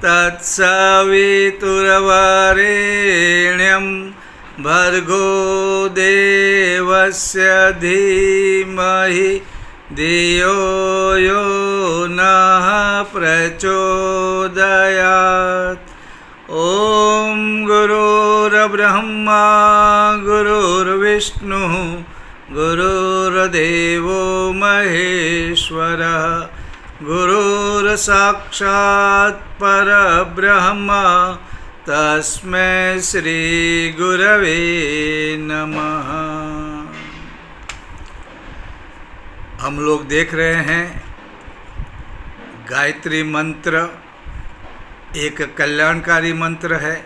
तत्सवितुर्वरेण्यं भर्गो देवस्य धीमहि धियो यो नः प्रचोदयात्। ॐ गुरुर्ब्रह्मा गुरुर्विष्णुः गुरुर्देवो महेश्वरः गुरुर्साक्षात् परब्रह्म तस्मै श्री गुरवे नमः। हम लोग देख रहे हैं गायत्री मंत्र एक कल्याणकारी मंत्र है।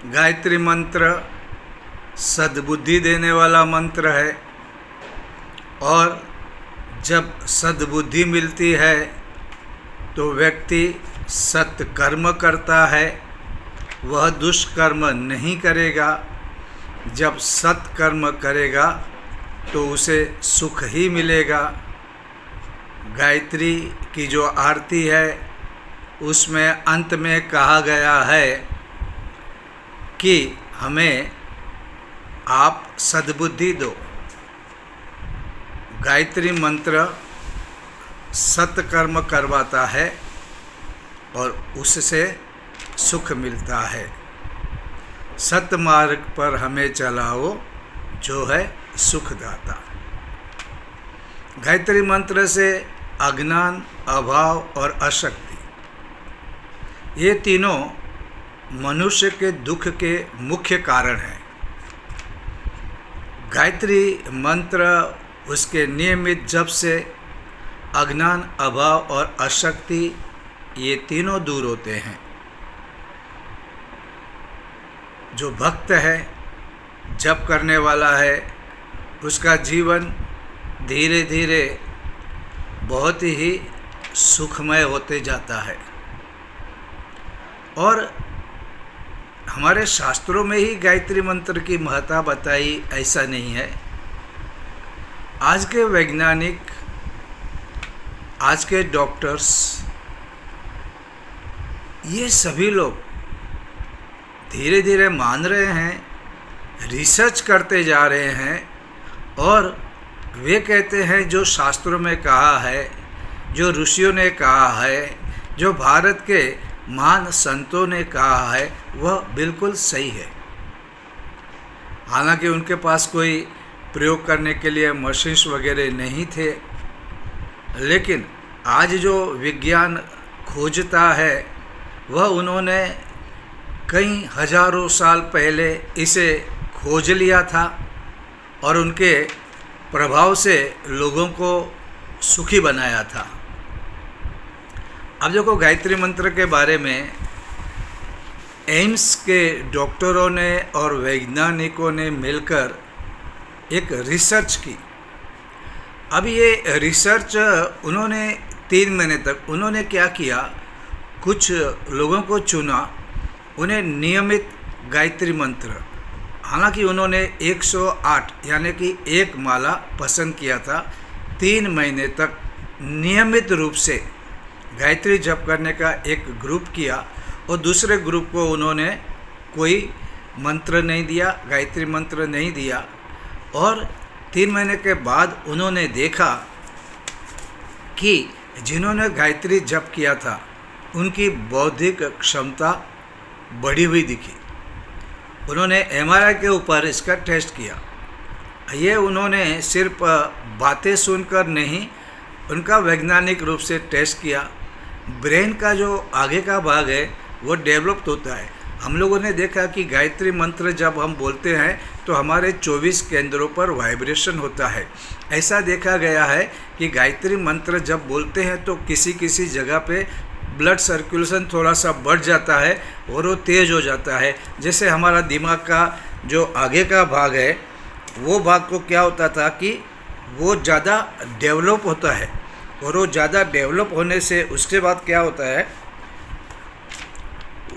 गायत्री मंत्र सद्बुद्धि देने वाला मंत्र है और जब सद्बुद्धि मिलती है तो व्यक्ति सत्कर्म करता है, वह दुष्कर्म नहीं करेगा। जब सत्कर्म करेगा तो उसे सुख ही मिलेगा। गायत्री की जो आरती है उसमें अंत में कहा गया है कि हमें आप सद्बुद्धि दो। गायत्री मंत्र सत्कर्म करवाता है और उससे सुख मिलता है। सत्मार्ग पर हमें चलाओ जो है सुखदाता। गायत्री मंत्र से अज्ञान, अभाव और अशक्ति, ये तीनों मनुष्य के दुख के मुख्य कारण हैं। गायत्री मंत्र उसके नियमित जप से अज्ञान, अभाव और अशक्ति ये तीनों दूर होते हैं। जो भक्त है, जप करने वाला है, उसका जीवन धीरे धीरे बहुत ही सुखमय होते जाता है। और हमारे शास्त्रों में ही गायत्री मंत्र की महत्ता बताई ऐसा नहीं है। आज के वैज्ञानिक, आज के डॉक्टर्स, ये सभी लोग धीरे धीरे मान रहे हैं, रिसर्च करते जा रहे हैं और वे कहते हैं जो शास्त्रों में कहा है, जो ऋषियों ने कहा है, जो भारत के महान संतों ने कहा है, वह बिल्कुल सही है। हालांकि उनके पास कोई प्रयोग करने के लिए मशीन्स वगैरह नहीं थे, लेकिन आज जो विज्ञान खोजता है वह उन्होंने कई हजारों साल पहले इसे खोज लिया था और उनके प्रभाव से लोगों को सुखी बनाया था। अब देखो, गायत्री मंत्र के बारे में एम्स के डॉक्टरों ने और वैज्ञानिकों ने मिलकर एक रिसर्च की। अब ये रिसर्च उन्होंने 3 महीने तक उन्होंने क्या किया, कुछ लोगों को चुना, उन्हें नियमित गायत्री मंत्र, हालांकि उन्होंने 108 यानी कि एक माला पसंद किया था, 3 महीने तक नियमित रूप से गायत्री जप करने का एक ग्रुप किया और दूसरे ग्रुप को उन्होंने कोई मंत्र नहीं दिया, गायत्री मंत्र नहीं दिया। और 3 महीने के बाद उन्होंने देखा कि जिन्होंने गायत्री जप किया था उनकी बौद्धिक क्षमता बढ़ी हुई दिखी। उन्होंने MRI के ऊपर इसका टेस्ट किया। ये उन्होंने सिर्फ बातें सुनकर नहीं, उनका वैज्ञानिक रूप से टेस्ट किया। ब्रेन का जो आगे का भाग है वो डेवलप होता है। हम लोगों ने देखा कि गायत्री मंत्र जब हम बोलते हैं तो हमारे 24 केंद्रों पर वाइब्रेशन होता है। ऐसा देखा गया है कि गायत्री मंत्र जब बोलते हैं तो किसी किसी जगह पे ब्लड सर्कुलेशन थोड़ा सा बढ़ जाता है और वो तेज़ हो जाता है। जैसे हमारा दिमाग का जो आगे का भाग है वो भाग को क्या होता था कि वो ज़्यादा डेवलप होता है और वो ज़्यादा डेवलप होने से उसके बाद क्या होता है,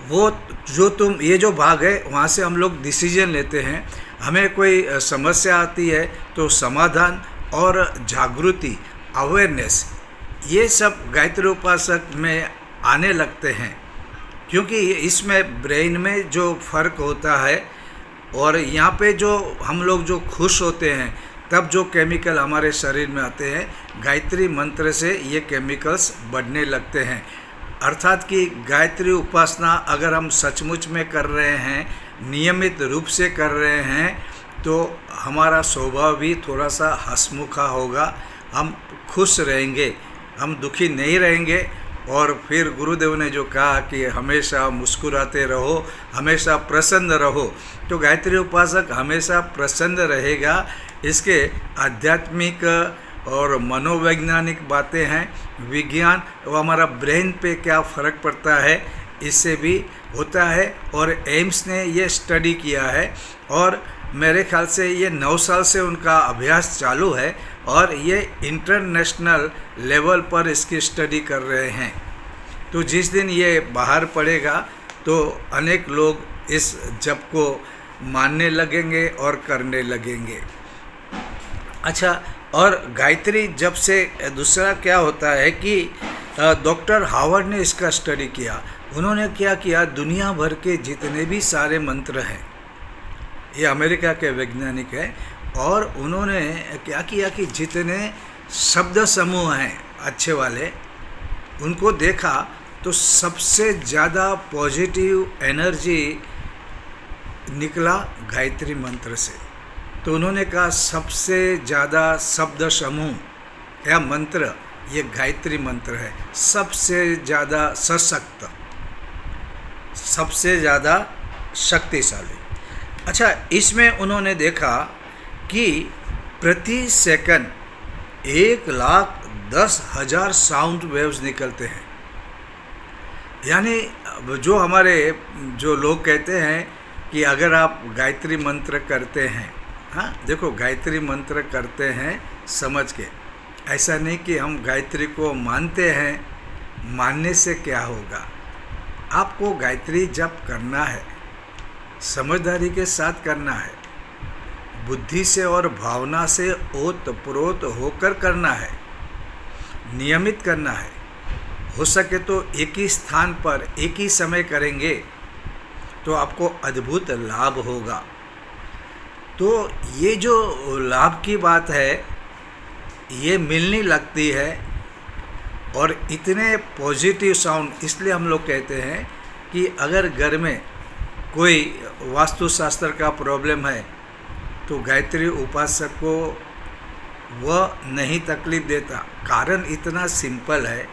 वो ये जो भाग है वहाँ से हम लोग डिसीजन लेते हैं। हमें कोई समस्या आती है तो समाधान और जागृति, अवेयरनेस, ये सब गायत्री उपासक में आने लगते हैं, क्योंकि इसमें ब्रेन में जो फ़र्क होता है और यहाँ पे जो हम लोग जो खुश होते हैं तब जो केमिकल हमारे शरीर में आते हैं, गायत्री मंत्र से ये केमिकल्स बढ़ने लगते हैं। अर्थात कि गायत्री उपासना अगर हम सचमुच में कर रहे हैं, नियमित रूप से कर रहे हैं, तो हमारा स्वभाव भी थोड़ा सा हंसमुखा होगा, हम खुश रहेंगे, हम दुखी नहीं रहेंगे। और फिर गुरुदेव ने जो कहा कि हमेशा मुस्कुराते रहो, हमेशा प्रसन्न रहो, तो गायत्री उपासक हमेशा प्रसन्न रहेगा। इसके आध्यात्मिक और मनोवैज्ञानिक बातें हैं, विज्ञान और हमारा ब्रेन पे क्या फ़र्क पड़ता है इससे भी होता है। और एम्स ने ये स्टडी किया है और मेरे ख्याल से ये 9 साल से उनका अभ्यास चालू है और ये इंटरनेशनल लेवल पर इसकी स्टडी कर रहे हैं। तो जिस दिन ये बाहर पड़ेगा तो अनेक लोग इस जप को मानने लगेंगे और करने लगेंगे। अच्छा, और गायत्री जप से दूसरा क्या होता है कि डॉक्टर हावर्ड ने इसका स्टडी किया। उन्होंने क्या किया, दुनिया भर के जितने भी सारे मंत्र हैं, ये अमेरिका के वैज्ञानिक हैं, और उन्होंने क्या किया कि जितने शब्द समूह हैं अच्छे वाले, उनको देखा तो सबसे ज़्यादा पॉजिटिव एनर्जी निकला गायत्री मंत्र से। तो उन्होंने कहा सबसे ज़्यादा शब्द समूह या मंत्र ये गायत्री मंत्र है, सबसे ज़्यादा सशक्त, सबसे ज़्यादा शक्तिशाली। अच्छा, इसमें उन्होंने देखा कि प्रति सेकंड 1,10,000 साउंड वेव्स निकलते हैं। यानी जो हमारे जो लोग कहते हैं कि अगर आप गायत्री मंत्र करते हैं, हाँ देखो, गायत्री मंत्र करते हैं समझ के, ऐसा नहीं कि हम गायत्री को मानते हैं, मानने से क्या होगा। आपको गायत्री जप करना है, समझदारी के साथ करना है, बुद्धि से और भावना से ओतप्रोत होकर करना है, नियमित करना है। हो सके तो एक ही स्थान पर एक ही समय करेंगे तो आपको अद्भुत लाभ होगा। तो ये जो लाभ की बात है ये मिलने लगती है, और इतने पॉजिटिव साउंड, इसलिए हम लोग कहते हैं कि अगर घर में कोई वास्तुशास्त्र का प्रॉब्लम है तो गायत्री उपासक को वह नहीं तकलीफ़ देता। कारण इतना सिंपल है,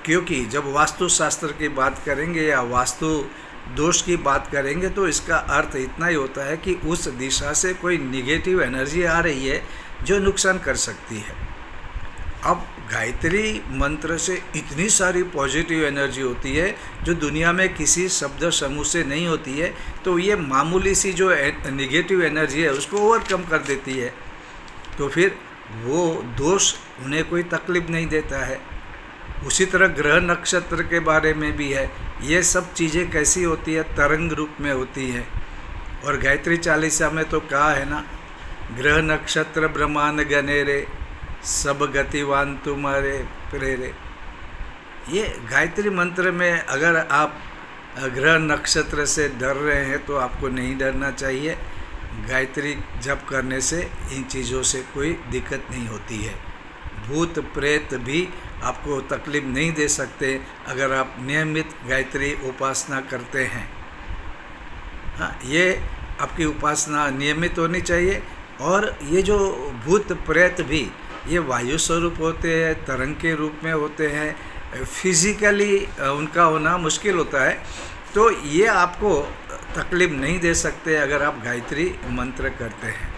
क्योंकि जब वास्तुशास्त्र की बात करेंगे या वास्तु दोष की बात करेंगे तो इसका अर्थ इतना ही होता है कि उस दिशा से कोई निगेटिव एनर्जी आ रही है जो नुकसान कर सकती है। अब गायत्री मंत्र से इतनी सारी पॉजिटिव एनर्जी होती है जो दुनिया में किसी शब्द समूह से नहीं होती है, तो ये मामूली सी जो निगेटिव एनर्जी है उसको ओवरकम कर देती है। तो फिर वो दोष उन्हें कोई तकलीफ नहीं देता है। उसी तरह ग्रह नक्षत्र के बारे में भी है, ये सब चीज़ें कैसी होती है, तरंग रूप में होती है। और गायत्री चालीसा में तो कहा है ना, ग्रह नक्षत्र ब्रह्मांड गनेरे, सब गतिवान तुम्हारे प्रेरे। ये गायत्री मंत्र में अगर आप ग्रह नक्षत्र से डर रहे हैं तो आपको नहीं डरना चाहिए। गायत्री जप करने से इन चीज़ों से कोई दिक्कत नहीं होती है। भूत प्रेत भी आपको तकलीफ नहीं दे सकते अगर आप नियमित गायत्री उपासना करते हैं। हाँ, ये आपकी उपासना नियमित होनी चाहिए। और ये जो भूत प्रेत भी ये वायु स्वरूप होते हैं, तरंग के रूप में होते हैं, फिजिकली उनका होना मुश्किल होता है, तो ये आपको तकलीफ नहीं दे सकते अगर आप गायत्री मंत्र करते हैं।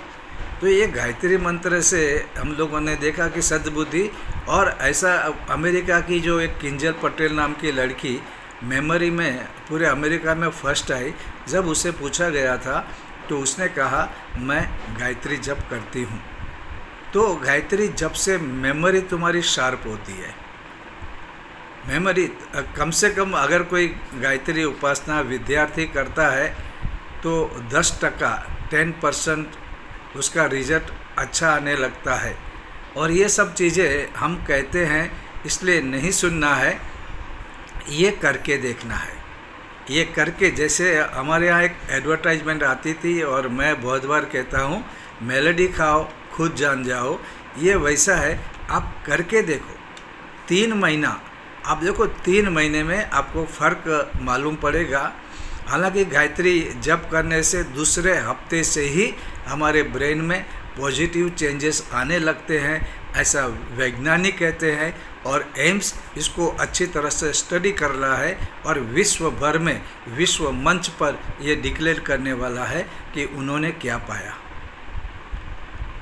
तो ये गायत्री मंत्र से हम लोगों ने देखा कि सद्बुद्धि, और ऐसा अमेरिका की जो एक किंजल पटेल नाम की लड़की मेमोरी में पूरे अमेरिका में फर्स्ट आई, जब उसे पूछा गया था तो उसने कहा मैं गायत्री जप करती हूँ। तो गायत्री जप से मेमोरी तुम्हारी शार्प होती है। मेमोरी कम से कम अगर कोई गायत्री उपासना विद्यार्थी करता है तो 10% उसका रिजल्ट अच्छा आने लगता है। और ये सब चीज़ें हम कहते हैं इसलिए नहीं सुनना है, ये करके देखना है। ये करके, जैसे हमारे यहाँ एक एडवर्टाइजमेंट आती थी और मैं बहुत बार कहता हूँ, मेलोडी खाओ खुद जान जाओ, ये वैसा है। आप करके देखो 3 महीना, आप देखो 3 महीने में आपको फ़र्क मालूम पड़ेगा। हालांकि गायत्री जप करने से दूसरे हफ्ते से ही हमारे ब्रेन में पॉजिटिव चेंजेस आने लगते हैं, ऐसा वैज्ञानिक कहते हैं। और एम्स इसको अच्छी तरह से स्टडी कर रहा है और विश्व भर में, विश्व मंच पर ये डिक्लेयर करने वाला है कि उन्होंने क्या पाया।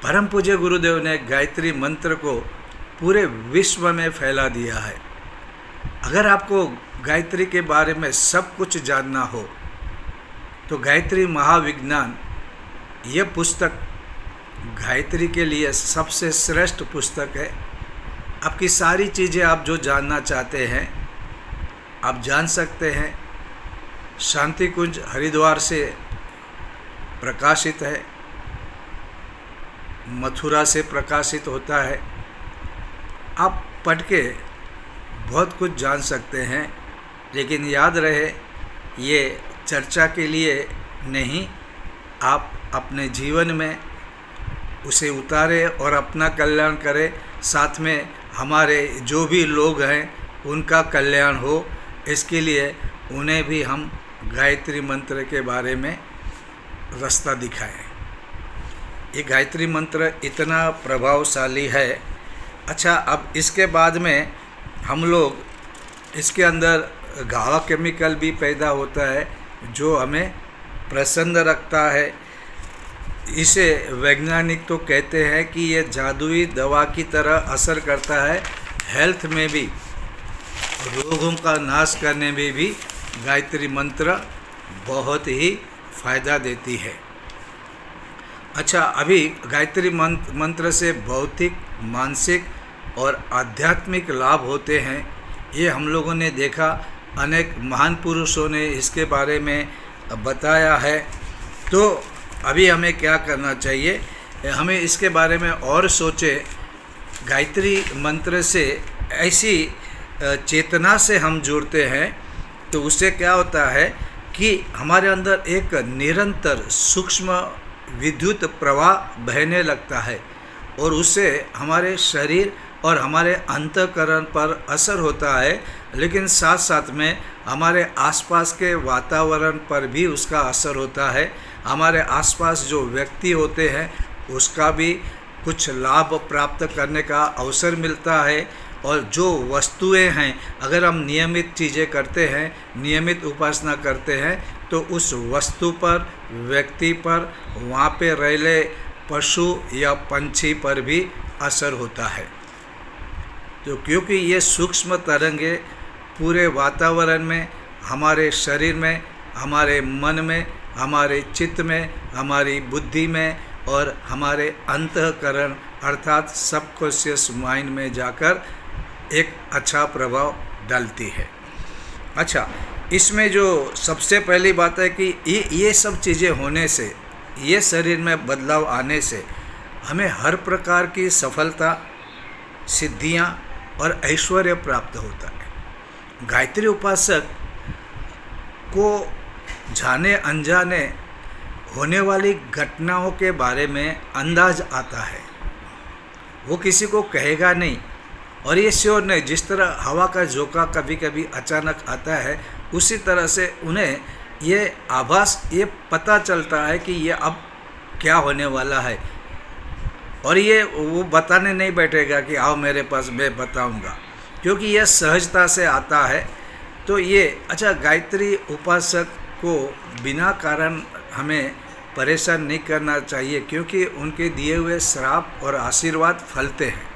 परम पूज्य गुरुदेव ने गायत्री मंत्र को पूरे विश्व में फैला दिया है। अगर आपको गायत्री के बारे में सब कुछ जानना हो तो गायत्री महाविज्ञान, ये पुस्तक गायत्री के लिए सबसे श्रेष्ठ पुस्तक है। आपकी सारी चीज़ें आप जो जानना चाहते हैं आप जान सकते हैं। शांति कुंज हरिद्वार से प्रकाशित है, मथुरा से प्रकाशित होता है। आप पढ़ के बहुत कुछ जान सकते हैं, लेकिन याद रहे ये चर्चा के लिए नहीं, आप अपने जीवन में उसे उतारे और अपना कल्याण करें। साथ में हमारे जो भी लोग हैं उनका कल्याण हो, इसके लिए उन्हें भी हम गायत्री मंत्र के बारे में रास्ता दिखाएं। ये गायत्री मंत्र इतना प्रभावशाली है। अच्छा, अब इसके बाद में हम लोग इसके अंदर गाढ़ा केमिकल भी पैदा होता है जो हमें प्रसन्न रखता है। इसे वैज्ञानिक तो कहते हैं कि ये जादुई दवा की तरह असर करता है। हेल्थ में भी, रोगों का नाश करने में भी गायत्री मंत्र बहुत ही फ़ायदा देती है। अच्छा, अभी गायत्री मंत्र से भौतिक, मानसिक और आध्यात्मिक लाभ होते हैं। ये हम लोगों ने देखा, अनेक महान पुरुषों ने इसके बारे में बताया है। तो अभी हमें क्या करना चाहिए, हमें इसके बारे में और सोचें। गायत्री मंत्र से ऐसी चेतना से हम जुड़ते हैं तो उससे क्या होता है कि हमारे अंदर एक निरंतर सूक्ष्म विद्युत प्रवाह बहने लगता है और उससे हमारे शरीर और हमारे अंतःकरण पर असर होता है, लेकिन साथ साथ में हमारे आसपास के वातावरण पर भी उसका असर होता है। हमारे आसपास जो व्यक्ति होते हैं उसका भी कुछ लाभ प्राप्त करने का अवसर मिलता है। और जो वस्तुएं हैं, अगर हम नियमित चीज़ें करते हैं, नियमित उपासना करते हैं, तो उस वस्तु पर, व्यक्ति पर, वहाँ पे रहले पशु या पंछी पर भी असर होता है। तो क्योंकि ये सूक्ष्म तरंगे पूरे वातावरण में, हमारे शरीर में, हमारे मन में, हमारे चित्त में, हमारी बुद्धि में और हमारे अंतःकरण अर्थात सबकॉन्शियस माइंड में जाकर एक अच्छा प्रभाव डालती है। अच्छा, इसमें जो सबसे पहली बात है कि ये सब चीज़ें होने से, ये शरीर में बदलाव आने से हमें हर प्रकार की सफलता, सिद्धियां और ऐश्वर्य प्राप्त होता है। गायत्री उपासक को जाने अनजाने होने वाली घटनाओं के बारे में अंदाज आता है। वो किसी को कहेगा नहीं और ये श्योर नहीं। जिस तरह हवा का झोंका कभी कभी अचानक आता है, उसी तरह से उन्हें ये आभास, ये पता चलता है कि ये अब क्या होने वाला है। और ये वो बताने नहीं बैठेगा कि आओ मेरे पास, मैं बताऊंगा, क्योंकि यह सहजता से आता है। तो ये अच्छा, गायत्री उपासक को बिना कारण हमें परेशान नहीं करना चाहिए, क्योंकि उनके दिए हुए श्राप और आशीर्वाद फलते हैं।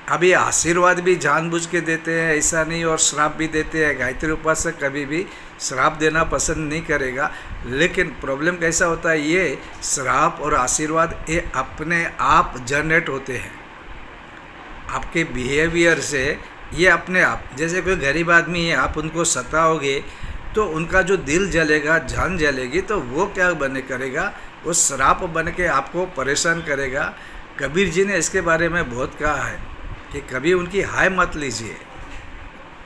अब ये आशीर्वाद भी जानबूझ के देते हैं ऐसा नहीं, और श्राप भी देते हैं। गायत्री उपासक कभी भी श्राप देना पसंद नहीं करेगा, लेकिन प्रॉब्लम कैसा होता है, ये श्राप और आशीर्वाद ये अपने आप जनरेट होते हैं आपके बिहेवियर से। ये अपने आप, जैसे कोई गरीब आदमी है, आप उनको सताओगे तो उनका जो दिल जलेगा, जान जलेगी, तो वो क्या बने करेगा, वो श्राप बन के आपको परेशान करेगा। कबीर जी ने इसके बारे में बहुत कहा है कि कभी उनकी हाय मत लीजिए,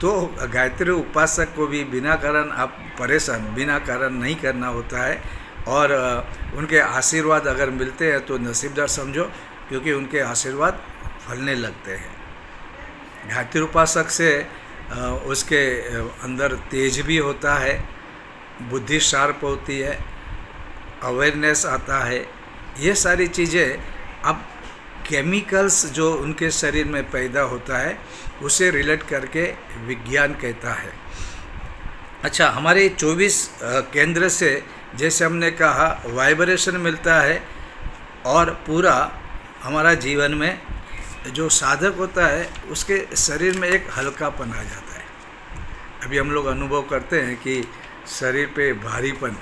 तो गायत्री उपासक को भी बिना कारण आप परेशान बिना कारण नहीं करना होता है, और उनके आशीर्वाद अगर मिलते हैं तो नसीबदार समझो, क्योंकि उनके आशीर्वाद फलने लगते हैं। गायत्री उपासक से उसके अंदर तेज भी होता है, बुद्धि शार्प होती है, अवेयरनेस आता है। ये सारी चीज़ें अब केमिकल्स जो उनके शरीर में पैदा होता है उसे रिलेट करके विज्ञान कहता है। अच्छा, हमारे 24 केंद्र से जैसे हमने कहा वाइब्रेशन मिलता है, और पूरा हमारा जीवन में जो साधक होता है उसके शरीर में एक हल्कापन आ जाता है। अभी हम लोग अनुभव करते हैं कि शरीर पे भारीपन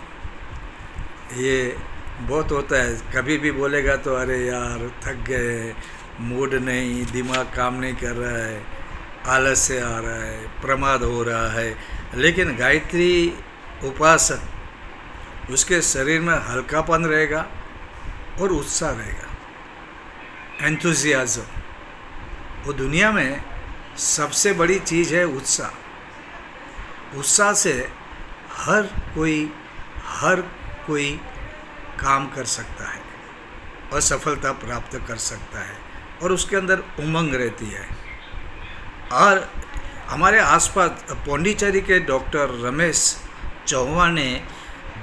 ये बहुत होता है। कभी भी बोलेगा तो अरे यार थक गए, मूड नहीं, दिमाग काम नहीं कर रहा है, आलस्य आ रहा है, प्रमाद हो रहा है। लेकिन गायत्री उपासक उसके शरीर में हल्कापन रहेगा और उत्साह रहेगा, एंथुजियाज्म। वो दुनिया में सबसे बड़ी चीज़ है उत्साह। उत्साह से हर कोई काम कर सकता है और सफलता प्राप्त कर सकता है, और उसके अंदर उमंग रहती है। और हमारे आसपास पौंडीचेरी के डॉक्टर रमेश चौहान ने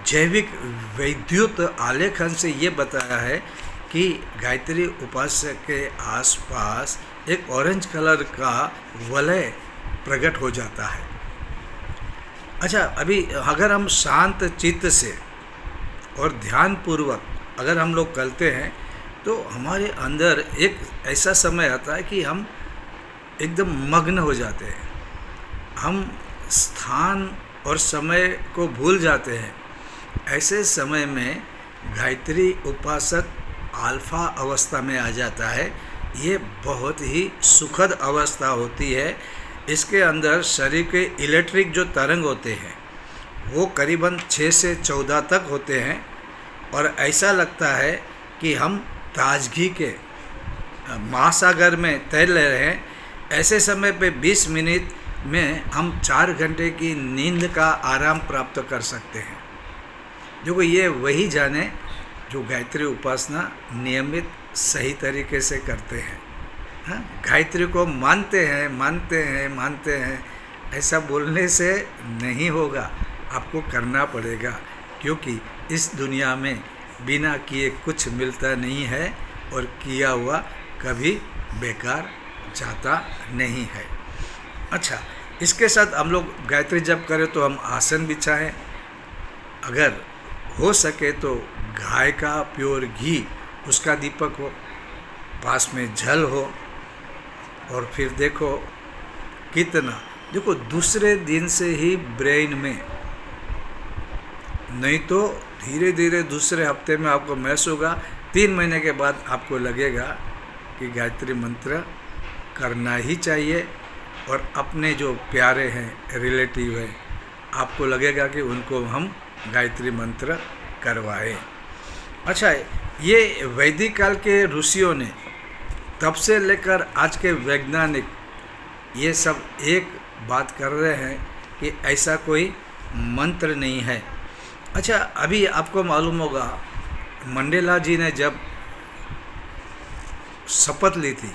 जैविक वैद्युत आलेखन से ये बताया है कि गायत्री उपासक के आसपास एक ऑरेंज कलर का वलय प्रकट हो जाता है। अच्छा, अभी अगर हम शांत चित्त से और ध्यानपूर्वक अगर हम लोग करते हैं तो हमारे अंदर एक ऐसा समय आता है कि हम एकदम मग्न हो जाते हैं, हम स्थान और समय को भूल जाते हैं। ऐसे समय में गायत्री उपासक अल्फा अवस्था में आ जाता है। ये बहुत ही सुखद अवस्था होती है। इसके अंदर शरीर के इलेक्ट्रिक जो तरंग होते हैं वो करीबन 6 से 14 तक होते हैं, और ऐसा लगता है कि हम ताजगी के महासागर में तैर रहे हैं। ऐसे समय पे 20 मिनट में हम 4 घंटे की नींद का आराम प्राप्त कर सकते हैं। जो कि ये वही जाने जो गायत्री उपासना नियमित सही तरीके से करते हैं। हाँ, गायत्री को मानते हैं ऐसा बोलने से नहीं होगा, आपको करना पड़ेगा, क्योंकि इस दुनिया में बिना किए कुछ मिलता नहीं है, और किया हुआ कभी बेकार जाता नहीं है। अच्छा, इसके साथ हम लोग गायत्री जप करें तो हम आसन बिछाएं, अगर हो सके तो गाय का प्योर घी उसका दीपक हो, पास में जल हो, और फिर देखो दूसरे दिन से ही ब्रेन में, नहीं तो धीरे धीरे दूसरे हफ्ते में आपको महसूस होगा, 3 महीने के बाद आपको लगेगा कि गायत्री मंत्र करना ही चाहिए, और अपने जो प्यारे हैं, रिलेटिव हैं, आपको लगेगा कि उनको हम गायत्री मंत्र करवाएं। अच्छा, ये वैदिक काल के ऋषियों ने तब से लेकर आज के वैज्ञानिक ये सब एक बात कर रहे हैं कि ऐसा कोई मंत्र नहीं है। अच्छा, अभी आपको मालूम होगा मंडेला जी ने जब शपथ ली थी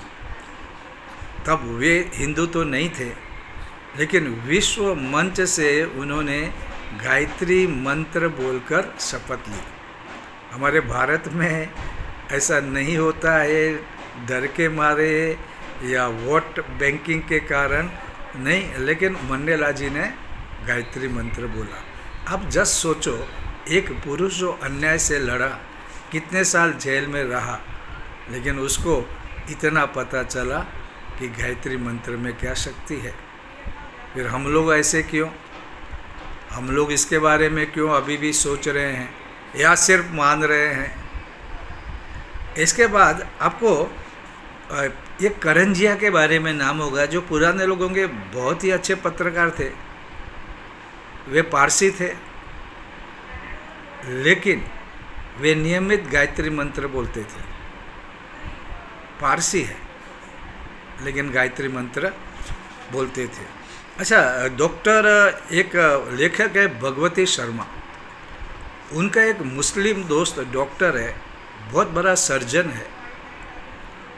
तब वे हिंदू तो नहीं थे, लेकिन विश्व मंच से उन्होंने गायत्री मंत्र बोलकर शपथ ली। हमारे भारत में ऐसा नहीं होता है, डर के मारे या वोट बैंकिंग के कारण नहीं, लेकिन मंडेला जी ने गायत्री मंत्र बोला। अब जस्ट सोचो, एक पुरुष जो अन्याय से लड़ा, कितने साल जेल में रहा, लेकिन उसको इतना पता चला कि गायत्री मंत्र में क्या शक्ति है। फिर हम लोग ऐसे क्यों, हम लोग इसके बारे में क्यों अभी भी सोच रहे हैं या सिर्फ मान रहे हैं। इसके बाद आपको ये करंजिया के बारे में नाम होगा, जो पुराने लोगों के बहुत ही अच्छे पत्रकार थे। वे पारसी थे, लेकिन वे नियमित गायत्री मंत्र बोलते थे। पारसी है लेकिन गायत्री मंत्र बोलते थे। अच्छा, डॉक्टर एक लेखक है भगवती शर्मा। उनका एक मुस्लिम दोस्त डॉक्टर है, बहुत बड़ा सर्जन है।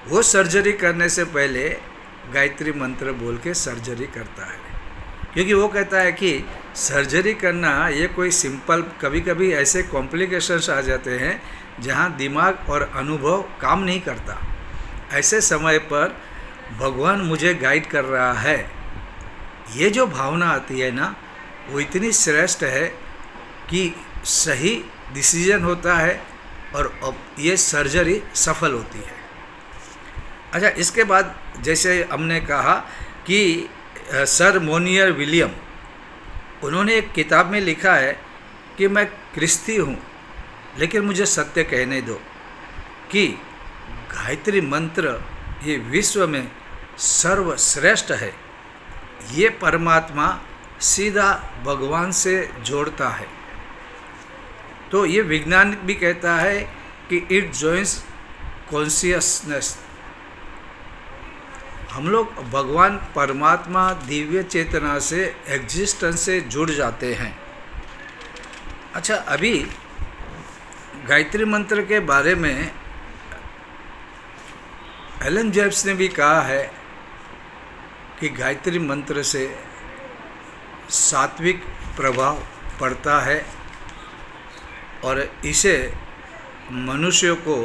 वो सर्जरी करने से पहले गायत्री मंत्र बोल के सर्जरी करता है, क्योंकि वो कहता है कि सर्जरी करना ये कोई सिंपल, कभी कभी ऐसे कॉम्प्लिकेशंस आ जाते हैं जहाँ दिमाग और अनुभव काम नहीं करता। ऐसे समय पर भगवान मुझे गाइड कर रहा है, ये जो भावना आती है ना, वो इतनी श्रेष्ठ है कि सही डिसीजन होता है और ये सर्जरी सफल होती है। अच्छा, इसके बाद जैसे हमने कहा कि सर मोनियर विलियम, उन्होंने एक किताब में लिखा है कि मैं क्रिस्ती हूँ, लेकिन मुझे सत्य कहने दो कि गायत्री मंत्र ये विश्व में सर्वश्रेष्ठ है। ये परमात्मा सीधा भगवान से जोड़ता है। तो ये विज्ञान भी कहता है कि इट जॉइंस कॉन्शियसनेस। हम लोग भगवान परमात्मा दिव्य चेतना से, एग्जिस्टेंस से जुड़ जाते हैं। अच्छा, अभी गायत्री मंत्र के बारे में एलन जेम्स ने भी कहा है कि गायत्री मंत्र से सात्विक प्रभाव पड़ता है और इसे मनुष्यों को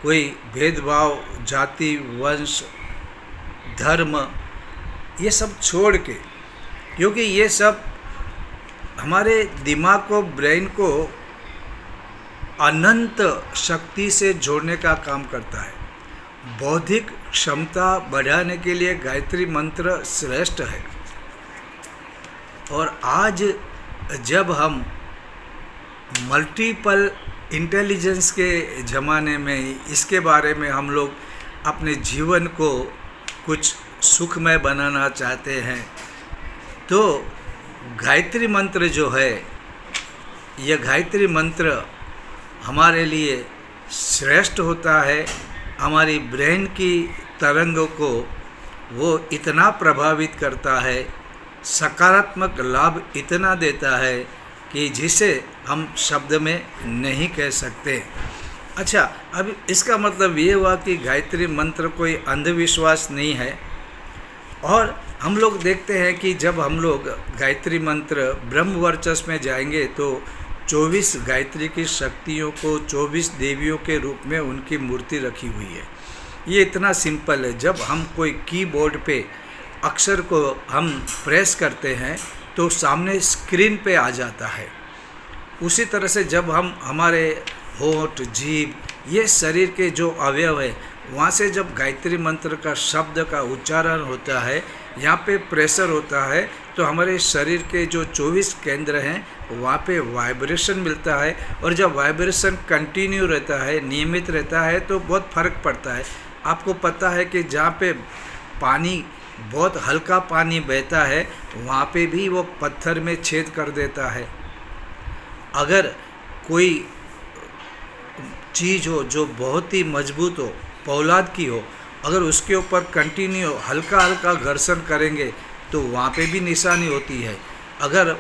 कोई भेदभाव, जाति, वंश, धर्म ये सब छोड़ के, क्योंकि ये सब हमारे दिमाग को, ब्रेन को अनंत शक्ति से जोड़ने का काम करता है। बौद्धिक क्षमता बढ़ाने के लिए गायत्री मंत्र श्रेष्ठ है। और आज जब हम मल्टीपल इंटेलिजेंस के ज़माने में इसके बारे में हम लोग अपने जीवन को कुछ सुखमय बनाना चाहते हैं, तो गायत्री मंत्र जो है, यह गायत्री मंत्र हमारे लिए श्रेष्ठ होता है। हमारी ब्रेन की तरंगों को वो इतना प्रभावित करता है, सकारात्मक लाभ इतना देता है कि जिसे हम शब्द में नहीं कह सकते। अच्छा, अब इसका मतलब ये हुआ कि गायत्री मंत्र कोई अंधविश्वास नहीं है। और हम लोग देखते हैं कि जब हम लोग गायत्री मंत्र ब्रह्म वर्चस्व में जाएंगे तो 24 गायत्री की शक्तियों को 24 देवियों के रूप में उनकी मूर्ति रखी हुई है। ये इतना सिंपल है। जब हम कोई कीबोर्ड पे अक्षर को हम प्रेस करते हैं तो सामने स्क्रीन पे आ जाता है। उसी तरह से जब हम हमारे होंठ, जीभ, ये शरीर के जो अवयव है, वहाँ से जब गायत्री मंत्र का शब्द का उच्चारण होता है, यहाँ पे प्रेशर होता है, तो हमारे शरीर के जो 24 केंद्र हैं वहाँ पे वाइब्रेशन मिलता है। और जब वाइब्रेशन कंटिन्यू रहता है, नियमित रहता है, तो बहुत फ़र्क पड़ता है। आपको पता है कि जहाँ पे पानी, बहुत हल्का पानी बहता है, वहाँ पे भी वो पत्थर में छेद कर देता है। अगर कोई चीज़ हो जो बहुत ही मजबूत हो, पौलाद की हो, अगर उसके ऊपर कंटिन्यू हल्का हल्का घर्षण करेंगे तो वहाँ पे भी निशानी होती है। अगर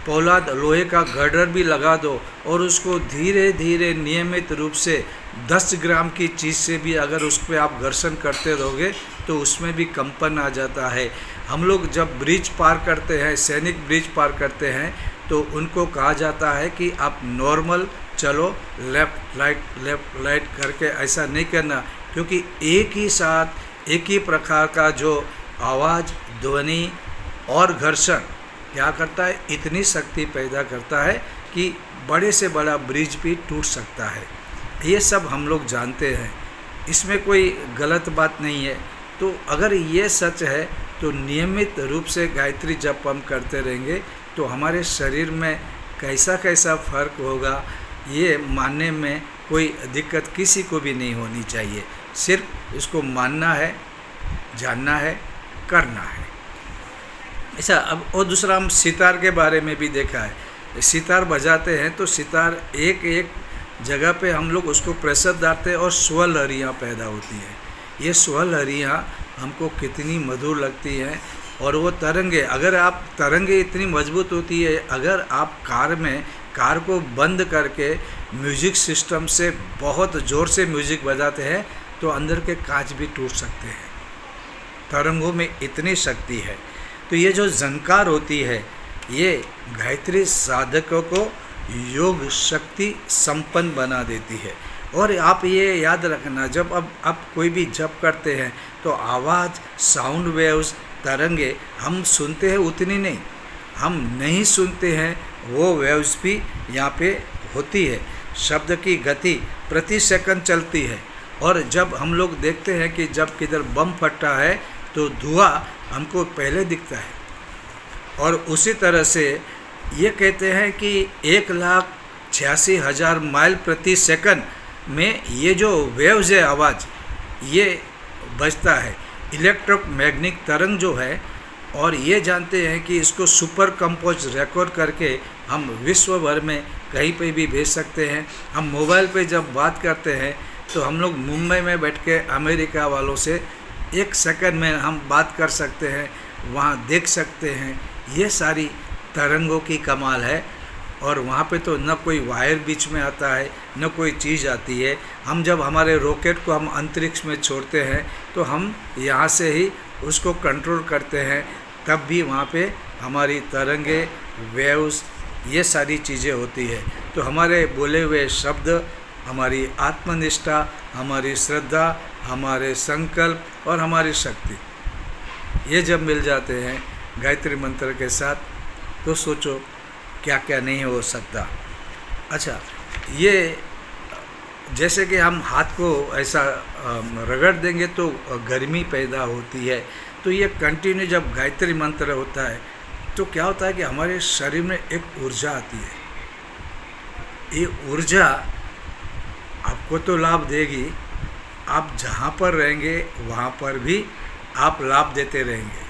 पौलाद लोहे का गर्डर भी लगा दो और उसको धीरे धीरे नियमित रूप से 10 ग्राम की चीज़ से भी अगर उस पर आप घर्षण करते रहोगे तो उसमें भी कंपन आ जाता है। हम लोग जब ब्रिज पार करते हैं, सैनिक ब्रिज पार करते हैं, तो उनको कहा जाता है कि आप नॉर्मल चलो, लेफ़्ट राइट करके ऐसा नहीं करना, क्योंकि एक ही साथ एक ही प्रकार का जो आवाज़, ध्वनि और घर्षण क्या करता है, इतनी शक्ति पैदा करता है कि बड़े से बड़ा ब्रिज भी टूट सकता है। ये सब हम लोग जानते हैं, इसमें कोई गलत बात नहीं है। तो अगर ये सच है तो नियमित रूप से गायत्री जप हम करते रहेंगे तो हमारे शरीर में कैसा कैसा फ़र्क होगा, ये मानने में कोई दिक्कत किसी को भी नहीं होनी चाहिए। सिर्फ इसको मानना है, जानना है, करना है। अच्छा, अब और दूसरा हम सितार के बारे में भी देखा है। सितार बजाते हैं तो सितार एक एक जगह पे हम लोग उसको प्रेशर डालते हैं और स्वर लहरियाँ पैदा होती हैं। ये स्वर लहरियाँ हमको कितनी मधुर लगती हैं। और वो तरंगे, अगर आप तरंगे इतनी मजबूत होती है, अगर आप कार को बंद करके म्यूज़िक सिस्टम से बहुत ज़ोर से म्यूज़िक बजाते हैं तो अंदर के कांच भी टूट सकते हैं। तरंगों में इतनी शक्ति है। तो ये जो झनकार होती है, ये गायत्री साधकों को योग शक्ति संपन्न बना देती है। और आप ये याद रखना, जब अब आप कोई भी जप करते हैं तो आवाज़, साउंड वेव्स, तरंगे हम सुनते हैं उतनी नहीं, हम नहीं सुनते हैं वो वेव्स भी यहाँ पे होती है। शब्द की गति प्रति सेकंड चलती है। और जब हम लोग देखते हैं कि जब किधर बम फटता है तो धुआं हमको पहले दिखता है। और उसी तरह से ये कहते हैं कि 1,86,000 माइल प्रति सेकंड में ये जो वेव्स है, आवाज़, ये बजता है। इलेक्ट्रोमैग्नेटिक तरंग जो है, और ये जानते हैं कि इसको सुपर कंपोज रिकॉर्ड करके हम विश्व भर में कहीं पे भी भेज सकते हैं। हम मोबाइल पे जब बात करते हैं तो हम लोग मुंबई में बैठ के अमेरिका वालों से 1 सेकंड में हम बात कर सकते हैं, वहाँ देख सकते हैं। ये सारी तरंगों की कमाल है। और वहाँ पे तो न कोई वायर बीच में आता है, न कोई चीज़ आती है। हम जब हमारे रॉकेट को हम अंतरिक्ष में छोड़ते हैं तो हम यहाँ से ही उसको कंट्रोल करते हैं, तब भी वहाँ पे हमारी तरंगे, वेव्स, ये सारी चीज़ें होती है। तो हमारे बोले हुए शब्द, हमारी आत्मनिष्ठा, हमारी श्रद्धा, हमारे संकल्प और हमारी शक्ति, ये जब मिल जाते हैं गायत्री मंत्र के साथ, तो सोचो क्या क्या नहीं हो सकता। अच्छा, ये जैसे कि हम हाथ को ऐसा रगड़ देंगे तो गर्मी पैदा होती है। तो ये कंटिन्यू जब गायत्री मंत्र होता है तो क्या होता है कि हमारे शरीर में एक ऊर्जा आती है। ये ऊर्जा आपको तो लाभ देगी, आप जहाँ पर रहेंगे वहाँ पर भी आप लाभ देते रहेंगे।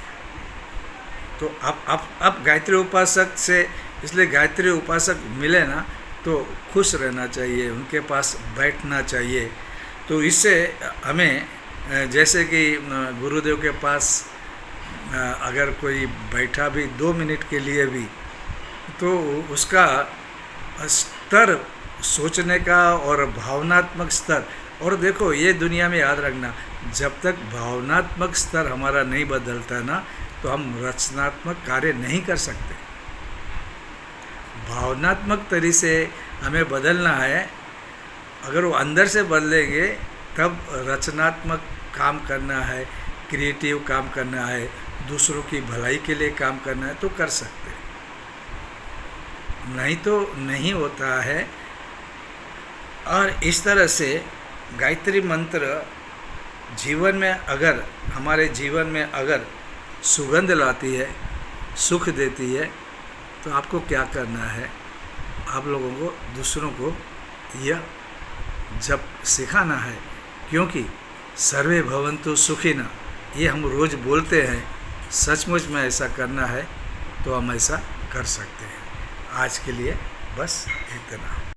तो अब गायत्री उपासक से, इसलिए गायत्री उपासक मिले ना तो खुश रहना चाहिए, उनके पास बैठना चाहिए। तो इससे हमें, जैसे कि गुरुदेव के पास अगर कोई बैठा भी 2 मिनट के लिए भी, तो उसका स्तर सोचने का और भावनात्मक स्तर, और देखो ये दुनिया में याद रखना, जब तक भावनात्मक स्तर हमारा नहीं बदलता ना तो हम रचनात्मक कार्य नहीं कर सकते। भावनात्मक तरीके से हमें बदलना है। अगर वो अंदर से बदलेंगे तब रचनात्मक काम करना है, क्रिएटिव काम करना है, दूसरों की भलाई के लिए काम करना है तो कर सकते, नहीं तो नहीं होता है। और इस तरह से गायत्री मंत्र जीवन में, अगर हमारे जीवन में अगर सुगंध लाती है, सुख देती है, तो आपको क्या करना है, आप लोगों को दूसरों को यह जब सिखाना है। क्योंकि सर्वे भवन्तु सुखिनः, ये हम रोज़ बोलते हैं, सचमुच में ऐसा करना है तो हम ऐसा कर सकते हैं। आज के लिए बस इतना।